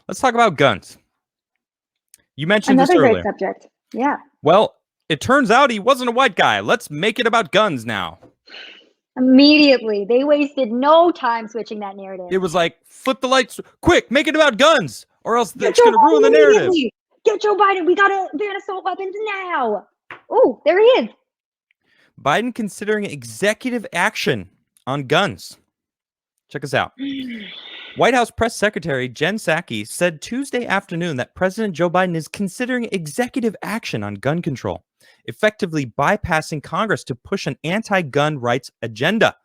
Let's talk about guns. You mentioned Another this great earlier. subject. Yeah. Well, it turns out he wasn't a white guy. Let's make it about guns now. Immediately. They wasted no time switching that narrative. It was like, flip the lights, quick, make it about guns, or else Get it's Joe going to ruin the Biden narrative. immediately. Get Joe Biden. We got to ban assault weapons now. Oh, there he is. Biden considering executive action on guns. Check us out. White House Press Secretary Jen Psaki said Tuesday afternoon that President Joe Biden is considering executive action on gun control, effectively bypassing Congress to push an anti-gun rights agenda.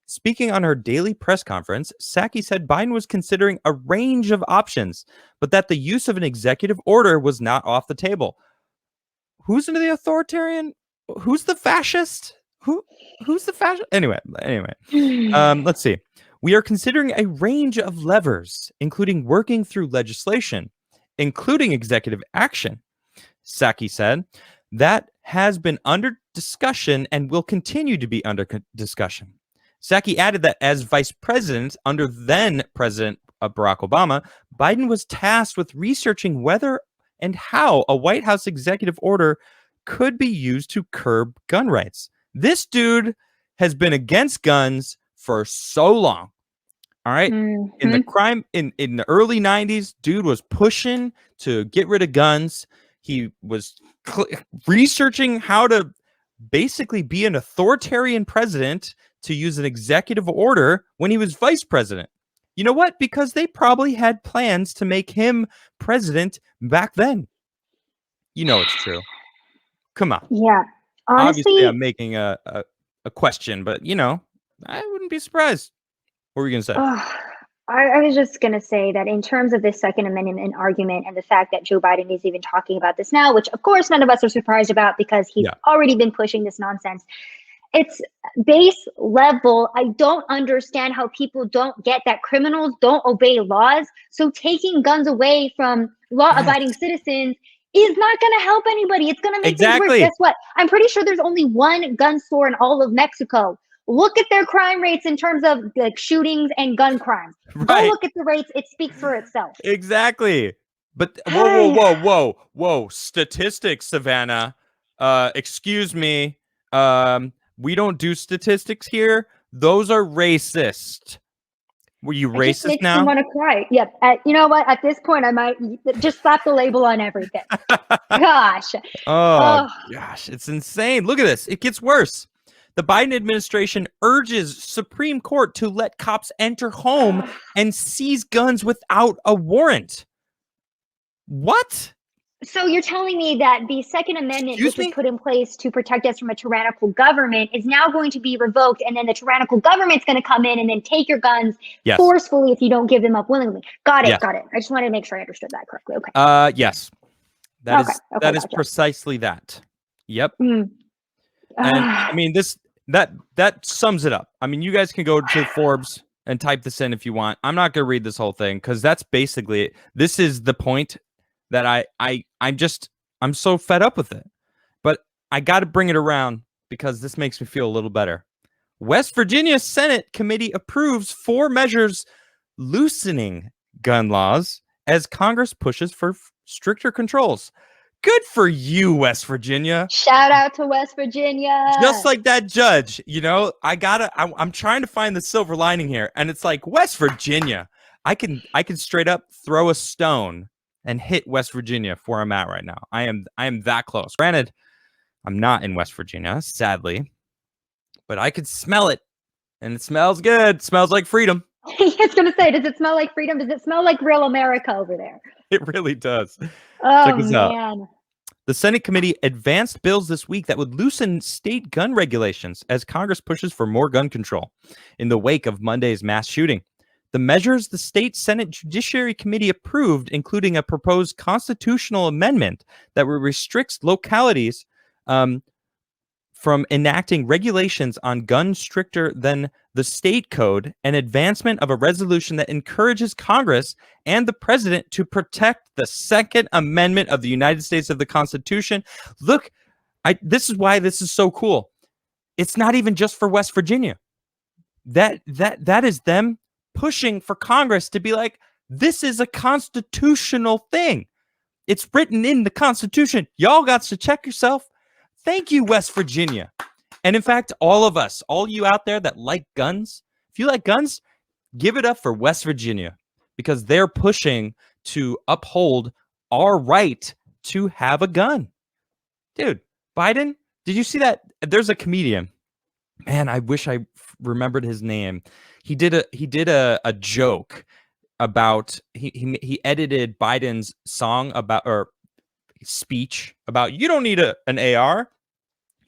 Speaking on her daily press conference, Psaki said Biden was considering a range of options, but that the use of an executive order was not off the table. Who's into the authoritarian? Who's the fascist? Who's the fascist? Anyway, let's see. We are considering a range of levers, including working through legislation, including executive action, Psaki said. That has been under discussion and will continue to be under discussion. Psaki added that as vice president under then President Barack Obama, Biden was tasked with researching whether and how a White House executive order could be used to curb gun rights. This dude has been against guns for so long. All right. In the early 90s, dude was pushing to get rid of guns. He was researching how to basically be an authoritarian president to use an executive order when he was vice president. You know what? Because they probably had plans to make him president back then. You know it's true. Come on. Yeah. Honestly, obviously, I'm making a question, but I wouldn't be surprised. What were you going to say? I was just going to say that in terms of this Second Amendment argument and the fact that Joe Biden is even talking about this now, which of course none of us are surprised about because he's already been pushing this nonsense. It's base level. I don't understand how people don't get that criminals don't obey laws. So taking guns away from law-abiding citizens is not going to help anybody. It's going to make things worse. Guess what? I'm pretty sure there's only one gun store in all of Mexico. Look at their crime rates in terms of like shootings and gun crimes. Right. Go look at the rates. It speaks for itself. Exactly. But whoa. Statistics, Savanah. Excuse me. We don't do statistics here. Those are racist. Were you racist just makes now? Me want to cry. Yep. You know what? At this point, I might just slap the label on everything. Gosh. Oh, gosh. It's insane. Look at this. It gets worse. The Biden administration urges Supreme Court to let cops enter home and seize guns without a warrant. What? So you're telling me that the Second Amendment, which was put in place to protect us from a tyrannical government, is now going to be revoked, and then the tyrannical government's going to come in and then take your guns forcefully if you don't give them up willingly. Got it. I just wanted to make sure I understood that correctly. Okay. Yes. That is precisely that. Yep. And I mean that sums it up. I mean, you guys can go to Forbes and type this in if you want. I'm not going to read this whole thing because that's basically it. This is the point that I'm so fed up with it. But I got to bring it around because this makes me feel a little better. West Virginia Senate committee approves 4 measures loosening gun laws as Congress pushes for stricter controls. Good for you, West Virginia. Shout out to West Virginia. Just like that judge, I'm trying to find the silver lining here. And it's like West Virginia. I can straight up throw a stone and hit West Virginia where I'm at right now. I am that close. Granted, I'm not in West Virginia, sadly, but I could smell it, and it smells good. It smells like freedom. I was going to say, does it smell like freedom? Does it smell like real America over there? It really does. Oh, check this man. out. The Senate committee advanced bills this week that would loosen state gun regulations as Congress pushes for more gun control in the wake of Monday's mass shooting. The measures the state Senate Judiciary Committee approved, including a proposed constitutional amendment that restricts localities from enacting regulations on guns stricter than the state code, and advancement of a resolution that encourages Congress and the president to protect the Second Amendment of the United States of the Constitution. Look, this is why this is so cool. It's not even just for West Virginia. That is them pushing for Congress to be like, This is a constitutional thing. It's written in the Constitution. Y'all got to check yourself. Thank you, West Virginia. And in fact, all of us, all you out there that like guns, if you like guns, give it up for West Virginia, because they're pushing to uphold our right to have a gun. Dude, Biden, did you see that? There's a comedian. Man, I wish I remembered his name. He did a joke about he edited Biden's song about, or speech about, you don't need an AR.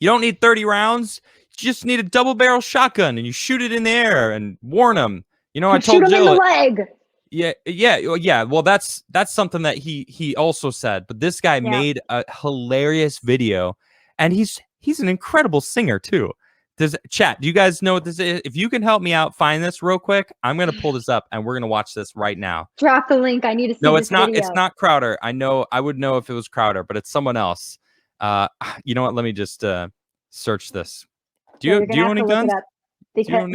You don't need 30 rounds. You just need a double barrel shotgun, and you shoot it in the air and warn them. You know, I told shoot him Jill, in the leg. Yeah. Well, that's something that he also said. But this guy made a hilarious video, and he's an incredible singer too. Chat, do you guys know what this is? If you can help me out, find this real quick. I'm gonna pull this up, and we're gonna watch this right now. Drop the link. I need to see. No, it's not. Video. It's not Crowder. I know. I would know if it was Crowder, but it's someone else. You know what? Let me just search this. Do you own any guns? Because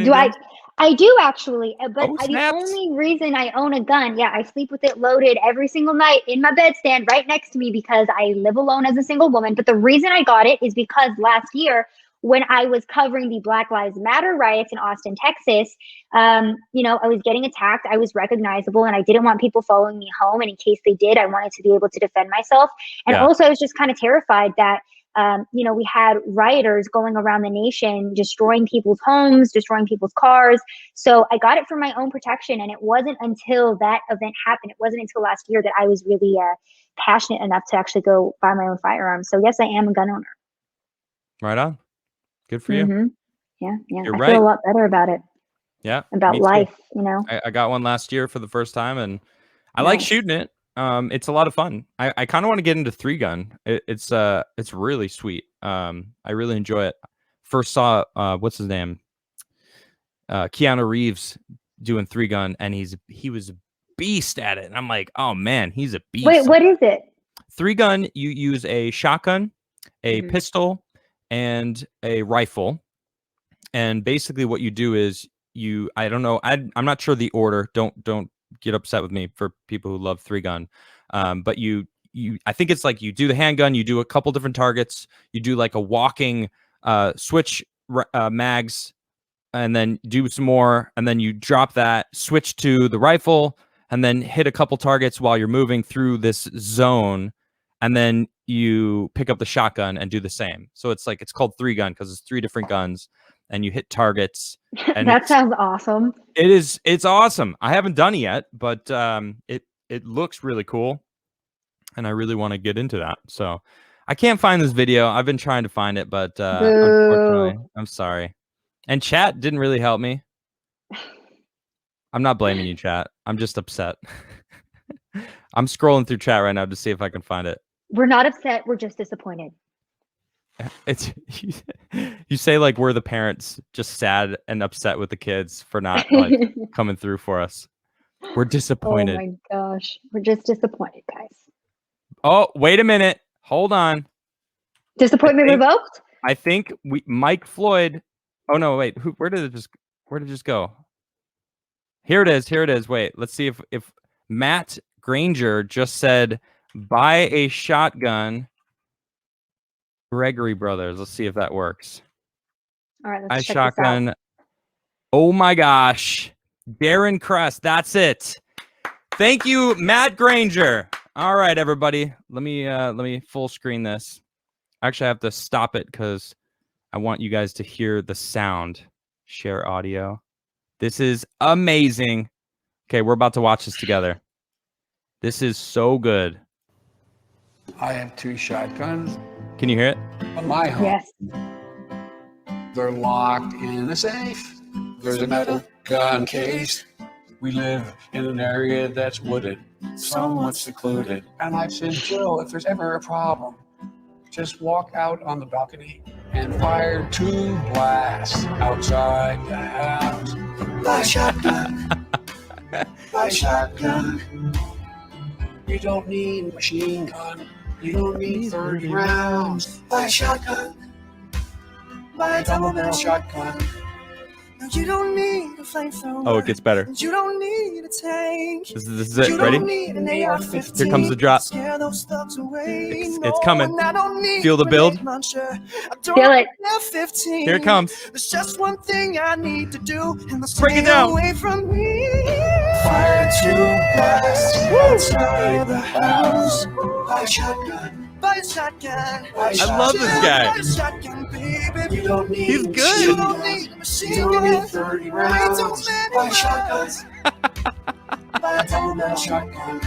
I do actually, but the only reason I own a gun, I sleep with it loaded every single night in my bedstand right next to me because I live alone as a single woman. But the reason I got it is because last year, when I was covering the Black Lives Matter riots in Austin, Texas, I was getting attacked. I was recognizable, and I didn't want people following me home. And in case they did, I wanted to be able to defend myself. And also, I was just kind of terrified that we had rioters going around the nation, destroying people's homes, destroying people's cars. So I got it for my own protection. And it wasn't until that event happened, it wasn't until last year that I was really passionate enough to actually go buy my own firearms. So yes, I am a gun owner. Right on. Good for you. Mm-hmm. Yeah. You're I right. feel a lot better about it. Yeah. About life, I got one last year for the first time, and I like shooting it. It's a lot of fun. I kind of want to get into 3-gun. It's really sweet. I really enjoy it. First saw what's his name? Keanu Reeves doing 3-gun, and he was a beast at it. And I'm like, oh man, he's a beast. Wait, what is it? 3-gun, you use a shotgun, a pistol, and a rifle. And basically what you do is I don't know, I'm not sure the order. Don't get upset with me for people who love 3-gun. But I think it's like you do the handgun, you do a couple different targets, you do like a walking switch mags, and then do some more, and then you drop that, switch to the rifle, and then hit a couple targets while you're moving through this zone, and then you pick up the shotgun and do the same. So it's called 3-gun because it's 3 different guns, and you hit targets. And that sounds awesome. It's awesome. I haven't done it yet, but it looks really cool, and I really want to get into that. So I can't find this video. I've been trying to find it, but unfortunately, I'm sorry. And chat didn't really help me. I'm not blaming you, chat. I'm just upset. I'm scrolling through chat right now to see if I can find it. We're not upset. We're just disappointed. It's you say like we're the parents, just sad and upset with the kids for not coming through for us. We're disappointed. Oh my gosh, we're just disappointed, guys. Oh, wait a minute. Hold on. Disappointment revoked? I think Mike Floyd. Oh no, wait. Where did it just go? Here it is. Wait, let's see if Matt Granger just said buy a shotgun. Gregory Brothers. Let's see if that works. All right, let's check shotgun. this out. Oh my gosh. Darren Crest. That's it. Thank you, Matt Granger. All right, everybody. Let me full screen this. Actually, I have to stop it because I want you guys to hear the sound. Share audio. This is amazing. Okay, we're about to watch this together. This is so good. I have 2 shotguns. Can you hear it? At my home. Yes. They're locked in a safe. There's a metal gun case. We live in an area that's wooded, somewhat secluded. And I said, Jill, if there's ever a problem, just walk out on the balcony and fire 2 blasts outside the house. My shotgun. My shotgun. You don't need a machine gun. You don't need 30 rounds. My shotgun. My double barrel shotgun. No, you don't need a flamethrower. Oh, it gets better. You don't need a tank. This is it. You Ready? don't need an AR-15. Here comes the drop. Scare those thugs away. It's coming. I don't need Feel the build? I don't Feel it. have 15. Here it comes. There's just one thing I need to do, and Break it down. away from me. Fire to blast outside the house. Buy a shotgun. Buy a shotgun. I love this guy. Buy a shotgun, baby. You don't need. He's good. You don't need a machine gun. 30 rounds. Buy a shotgun. Buy a double shotgun.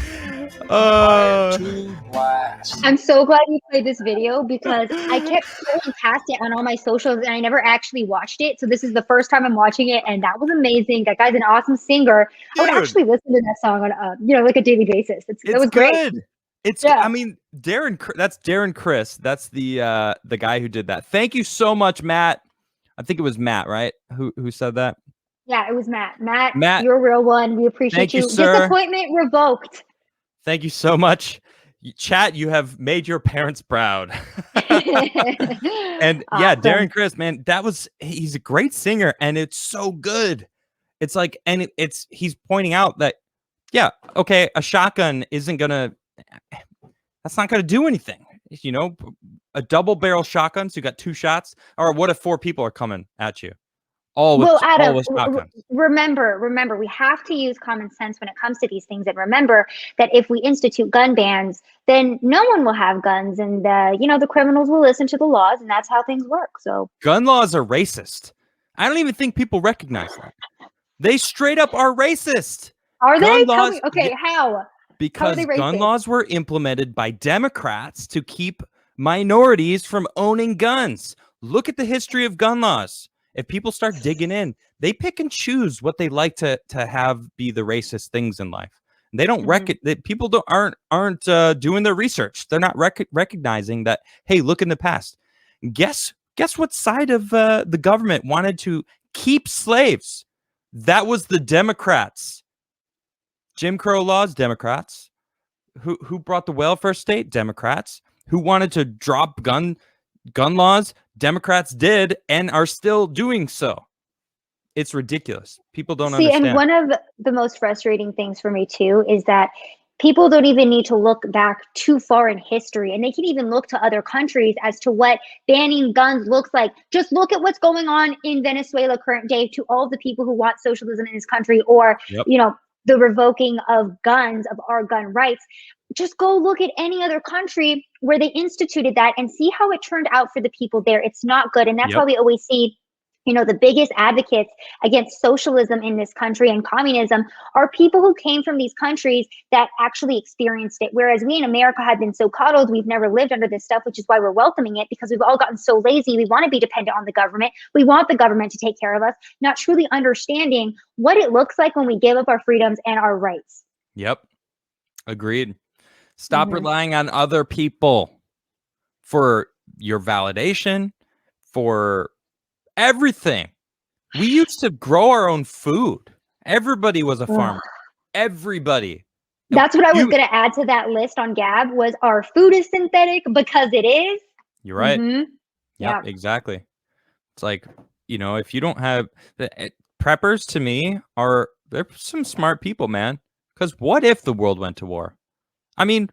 I'm so glad you played this video because I kept scrolling past it on all my socials and I never actually watched it. So this is the first time I'm watching it, and that was amazing. That guy's an awesome singer. Dude. I would actually listen to that song on like a daily basis. That was great. Good. It's Yeah. I mean, that's Darren Chris. That's the guy who did that. Thank you so much, Matt. I think it was Matt, right? Who said that? Yeah, it was Matt. Matt, Matt, you're a real one. We appreciate thank you, you. sir. Disappointment revoked. Thank you so much. Chat, you have made your parents proud. And yeah, Awesome. Darren Chris, man, he's a great singer and it's so good. It's like, and he's pointing out that, yeah, okay, a shotgun that's not gonna do anything. You know, a double barrel shotgun, so you got 2 shots. Or what if 4 people are coming at you? All with shotguns. Remember, we have to use common sense when it comes to these things. And remember that if we institute gun bans, then no one will have guns, and the criminals will listen to the laws, and that's how things work. So gun laws are racist. I don't even think people recognize that. They straight up are racist. Are they? Gun laws, okay, how? Because gun laws were implemented by Democrats to keep minorities from owning guns. Look at the history of gun laws. If people start digging in, they pick and choose what they like to have be the racist things in life. And they don't people aren't doing their research. They're not recognizing that, hey, look in the past. Guess what side of the government wanted to keep slaves? That was the Democrats. Jim Crow laws, Democrats. Who brought the welfare state? Democrats. Who wanted to drop gun laws? Democrats did and are still doing so. It's ridiculous. People don't understand. And one of the most frustrating things for me too is that people don't even need to look back too far in history, and they can even look to other countries as to what banning guns looks like. Just look at what's going on in Venezuela current day to all the people who want socialism in this country, or the revoking of guns, of our gun rights. Just go look at any other country where they instituted that and see how it turned out for the people there. It's not good. And that's why we always see, the biggest advocates against socialism in this country and communism are people who came from these countries that actually experienced it. Whereas we in America have been so coddled, we've never lived under this stuff, which is why we're welcoming it, because we've all gotten so lazy. We want to be dependent on the government. We want the government to take care of us, not truly understanding what it looks like when we give up our freedoms and our rights. Yep. Agreed. Stop relying on other people for your validation, for everything. We used to grow our own food. Everybody was a farmer. Everybody. That's what I was going to add to that list on Gab, was our food is synthetic because it is. You're right. Yeah, exactly. It's like, if you don't have preppers, to me, they're some smart people, man. Because what if the world went to war? I mean,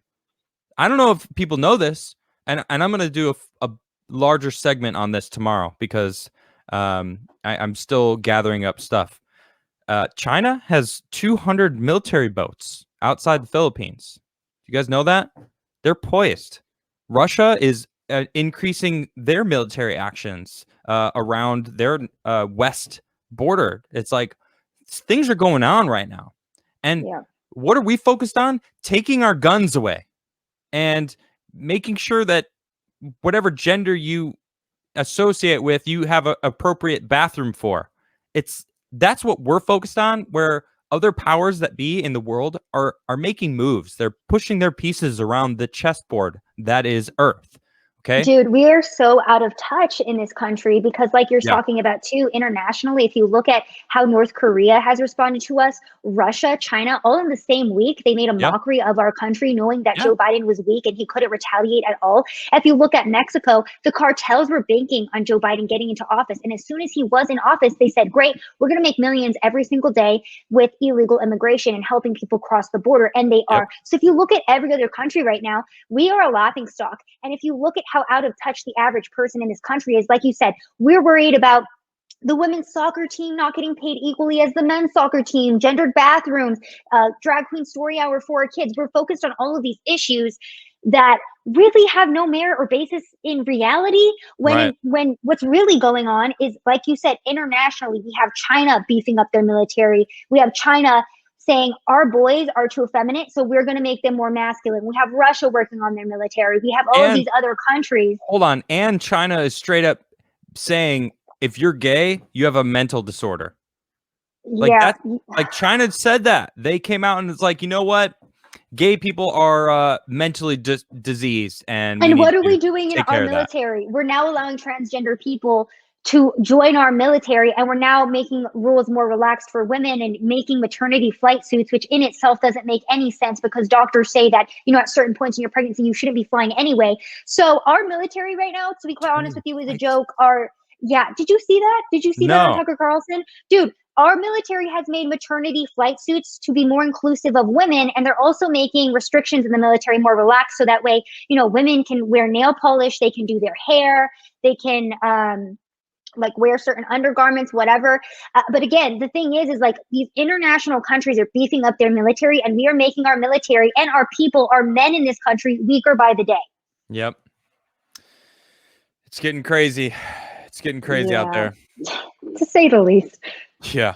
I don't know if people know this, and I'm going to do a larger segment on this tomorrow because I'm still gathering up stuff. China has 200 military boats outside the Philippines. Do you guys know that? They're poised. Russia is increasing their military actions around their west border. It's like things are going on right now. And what are we focused on? Taking our guns away and making sure that whatever gender you associate with, you have an appropriate bathroom for. That's what we're focused on, where other powers that be in the world are making moves. They're pushing their pieces around the chessboard that is Earth. Okay. Dude, we are so out of touch in this country because, like you're talking about too, internationally, if you look at how North Korea has responded to us, Russia, China, all in the same week, they made a mockery of our country, knowing that Joe Biden was weak and he couldn't retaliate at all. If you look at Mexico, the cartels were banking on Joe Biden getting into office. And as soon as he was in office, they said, great, we're going to make millions every single day with illegal immigration and helping people cross the border. And they are. So if you look at every other country right now, we are a laughingstock. And if you look at how out of touch the average person in this country is, like you said, we're worried about the women's soccer team not getting paid equally as the men's soccer team, gendered bathrooms, drag queen story hour for our kids. We're focused on all of these issues that really have no merit or basis in reality, when what's really going on is, like you said, internationally, we have China beefing up their military. We have China saying our boys are too effeminate, so we're going to make them more masculine. We have Russia working on their military. We have all of these other countries. Hold on. And China is straight up saying, if you're gay, you have a mental disorder. Like China said that. They came out and it's like, you know what? Gay people are mentally diseased. And what are we doing in our military? We're now allowing transgender people to join our military, and we're now making rules more relaxed for women and making maternity flight suits, which in itself doesn't make any sense because doctors say that, at certain points in your pregnancy, you shouldn't be flying anyway. So our military right now, to be quite honest with you, is a joke. Did you see that? Did you see that on Tucker Carlson? Dude, our military has made maternity flight suits to be more inclusive of women, and they're also making restrictions in the military more relaxed so that way, women can wear nail polish, they can do their hair, they can wear certain undergarments, whatever. But again, the thing is like these international countries are beefing up their military, and we are making our military and our people, our men in this country, weaker by the day. Yep. It's getting crazy. It's getting crazy out there. To say the least. Yeah.